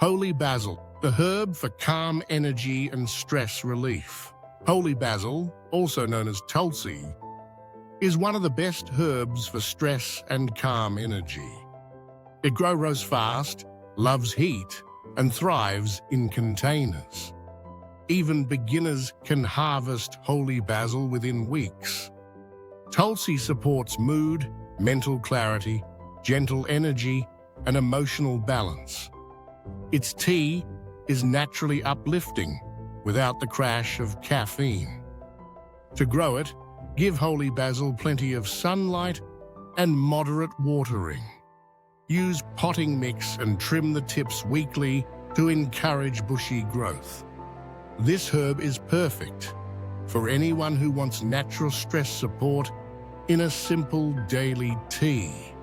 Holy basil, the herb for calm energy and stress relief. Holy basil, also known as tulsi, is one of the best herbs for stress and calm energy. It grows fast, loves heat, and thrives in containers. Even beginners can harvest holy basil within weeks. Tulsi supports mood, mental clarity, gentle energy, and emotional balance. Its tea is naturally uplifting without the crash of caffeine. To grow it, give holy basil plenty of sunlight and moderate watering. Use potting mix and trim the tips weekly to encourage bushy growth. This herb is perfect for anyone who wants natural stress support in a simple daily tea.